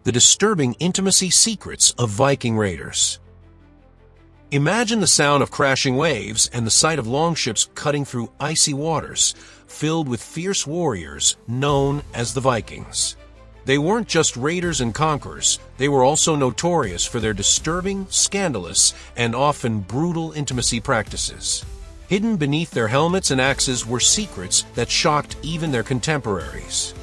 The disturbing intimacy secrets of Viking raiders. Imagine the sound of crashing waves and the sight of longships cutting through icy waters, filled with fierce warriors known as the Vikings. They weren't just raiders and conquerors, they were also notorious for their disturbing, scandalous, and often brutal intimacy practices. Hidden beneath their helmets and axes were secrets that shocked even their contemporaries.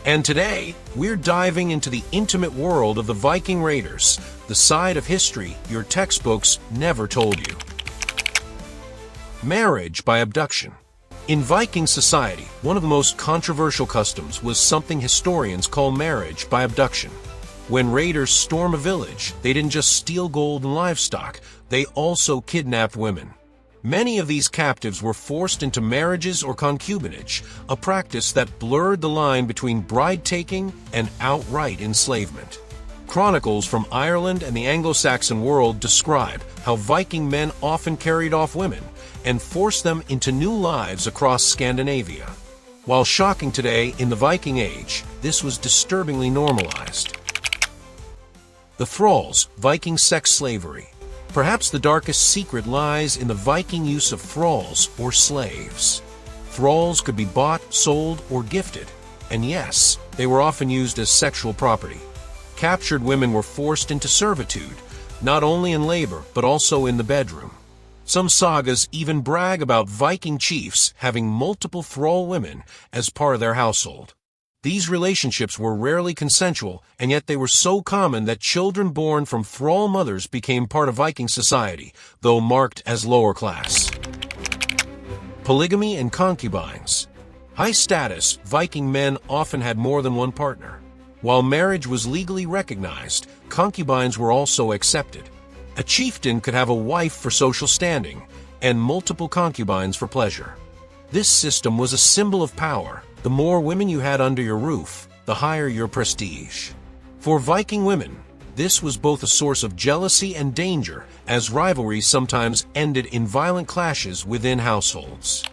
And today, we're diving into the intimate world of the Viking raiders, the side of history your textbooks never told you. Marriage by abduction. In Viking society, one of the most controversial customs was something historians call marriage by abduction. When raiders storm a village, they didn't just steal gold and livestock, they also kidnapped women. Many of these captives were forced into marriages or concubinage, a practice that blurred the line between bride-taking and outright enslavement. Chronicles from Ireland and the Anglo-Saxon world describe how Viking men often carried off women and forced them into new lives across Scandinavia. While shocking today, in the Viking Age, this was disturbingly normalized. The thralls, Viking sex slavery. Perhaps the darkest secret lies in the Viking use of thralls or slaves. Thralls could be bought, sold, or gifted, and yes, they were often used as sexual property. Captured women were forced into servitude, not only in labor, but also in the bedroom. Some sagas even brag about Viking chiefs having multiple thrall women as part of their household. These relationships were rarely consensual, and yet they were so common that children born from thrall mothers became part of Viking society, though marked as lower class. Polygamy and concubines. High-status Viking men often had more than one partner. While marriage was legally recognized, concubines were also accepted. A chieftain could have a wife for social standing and multiple concubines for pleasure. This system was a symbol of power. The more women you had under your roof, the higher your prestige. For Viking women, this was both a source of jealousy and danger, as rivalries sometimes ended in violent clashes within households.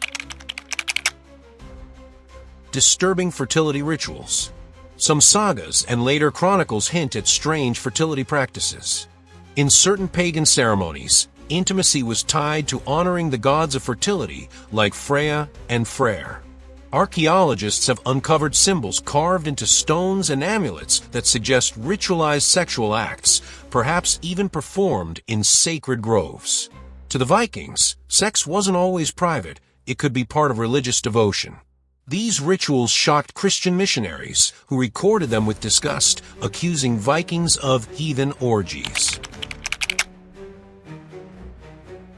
Disturbing fertility rituals. Some sagas and later chronicles hint at strange fertility practices. In certain pagan ceremonies, intimacy was tied to honoring the gods of fertility like Freya and Freyr. Archaeologists have uncovered symbols carved into stones and amulets that suggest ritualized sexual acts, perhaps even performed in sacred groves. To the Vikings, sex wasn't always private, it could be part of religious devotion. These rituals shocked Christian missionaries, who recorded them with disgust, accusing Vikings of heathen orgies.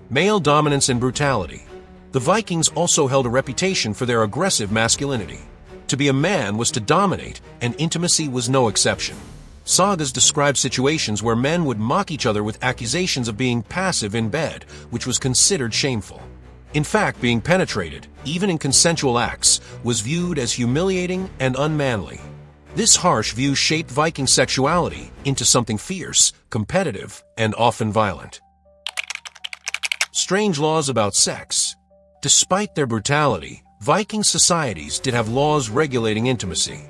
Male dominance and brutality. The Vikings also held a reputation for their aggressive masculinity. To be a man was to dominate, and intimacy was no exception. Sagas describe situations where men would mock each other with accusations of being passive in bed, which was considered shameful. In fact, being penetrated, even in consensual acts, was viewed as humiliating and unmanly. This harsh view shaped Viking sexuality into something fierce, competitive, and often violent. Strange laws about sex. Despite their brutality, Viking societies did have laws regulating intimacy.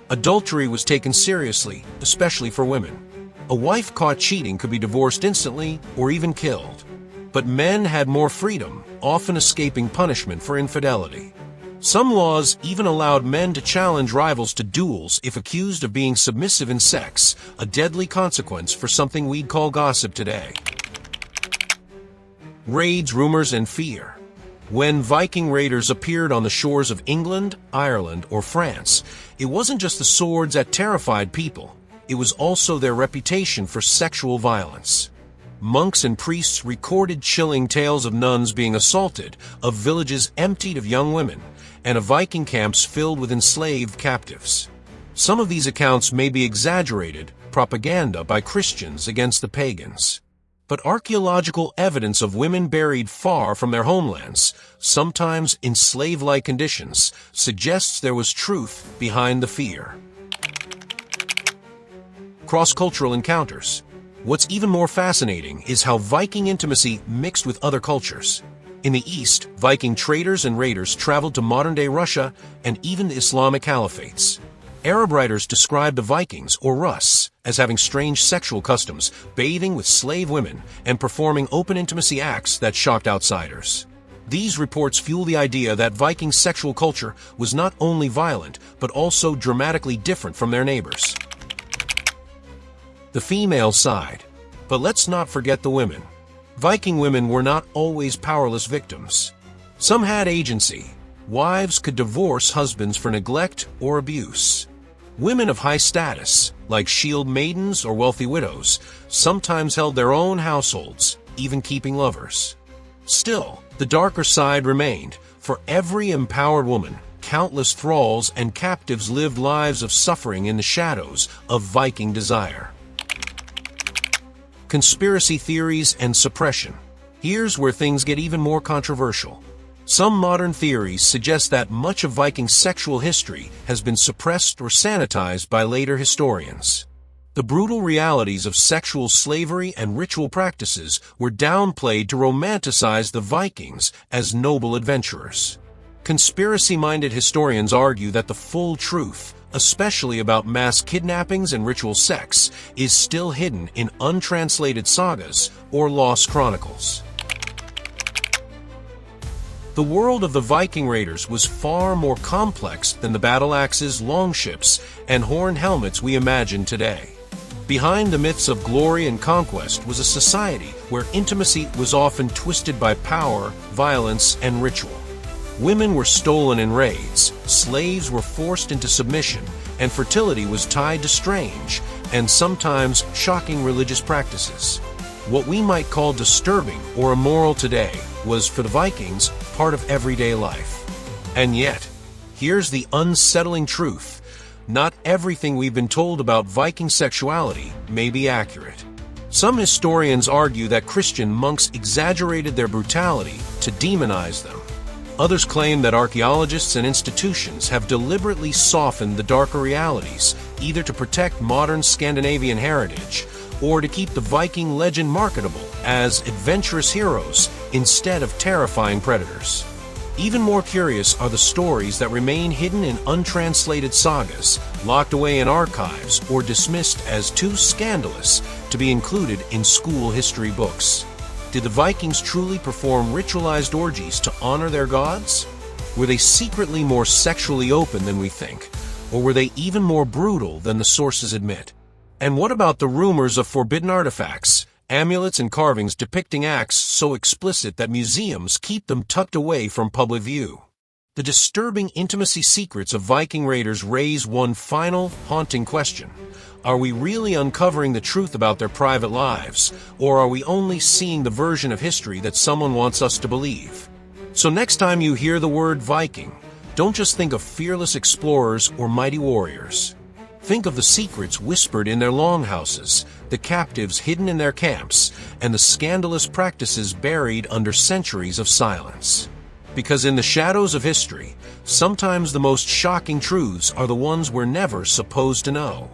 Adultery was taken seriously, especially for women. A wife caught cheating could be divorced instantly or even killed. But men had more freedom, often escaping punishment for infidelity. Some laws even allowed men to challenge rivals to duels if accused of being submissive in sex, a deadly consequence for something we'd call gossip today. Raids, rumors, and fear. When Viking raiders appeared on the shores of England, Ireland, or France, it wasn't just the swords that terrified people, it was also their reputation for sexual violence. Monks and priests recorded chilling tales of nuns being assaulted, of villages emptied of young women, and of Viking camps filled with enslaved captives. Some of these accounts may be exaggerated propaganda by Christians against the pagans. But archaeological evidence of women buried far from their homelands, sometimes in slave-like conditions, suggests there was truth behind the fear. Cross-cultural encounters. What's even more fascinating is how Viking intimacy mixed with other cultures. In the East, Viking traders and raiders traveled to modern-day Russia and even the Islamic caliphates. Arab writers describe the Vikings, or Russ, as having strange sexual customs, bathing with slave women, and performing open intimacy acts that shocked outsiders. These reports fuel the idea that Viking sexual culture was not only violent, but also dramatically different from their neighbors. The female side. But let's not forget the women. Viking women were not always powerless victims. Some had agency. Wives could divorce husbands for neglect or abuse. Women of high status, like shield maidens or wealthy widows, sometimes held their own households, even keeping lovers. Still, the darker side remained. For every empowered woman, countless thralls and captives lived lives of suffering in the shadows of Viking desire. Conspiracy theories and suppression. Here's where things get even more controversial. Some modern theories suggest that much of Viking sexual history has been suppressed or sanitized by later historians. The brutal realities of sexual slavery and ritual practices were downplayed to romanticize the Vikings as noble adventurers. Conspiracy-minded historians argue that the full truth, especially about mass kidnappings and ritual sex, is still hidden in untranslated sagas or lost chronicles. The world of the Viking raiders was far more complex than the battle axes, longships, and horned helmets we imagine today. Behind the myths of glory and conquest was a society where intimacy was often twisted by power, violence, and ritual. Women were stolen in raids, slaves were forced into submission, and fertility was tied to strange and sometimes shocking religious practices. What we might call disturbing or immoral today was, for the Vikings, part of everyday life. And yet, here's the unsettling truth. Not everything we've been told about Viking sexuality may be accurate. Some historians argue that Christian monks exaggerated their brutality to demonize them. Others claim that archaeologists and institutions have deliberately softened the darker realities, either to protect modern Scandinavian heritage or to keep the Viking legend marketable as adventurous heroes instead of terrifying predators. Even more curious are the stories that remain hidden in untranslated sagas, locked away in archives, or dismissed as too scandalous to be included in school history books. Did the Vikings truly perform ritualized orgies to honor their gods? Were they secretly more sexually open than we think? Or were they even more brutal than the sources admit? And what about the rumors of forbidden artifacts, amulets and carvings depicting acts so explicit that museums keep them tucked away from public view? The disturbing intimacy secrets of Viking raiders raise one final, haunting question. Are we really uncovering the truth about their private lives, or are we only seeing the version of history that someone wants us to believe? So next time you hear the word Viking, don't just think of fearless explorers or mighty warriors. Think of the secrets whispered in their longhouses, the captives hidden in their camps, and the scandalous practices buried under centuries of silence. Because in the shadows of history, sometimes the most shocking truths are the ones we're never supposed to know.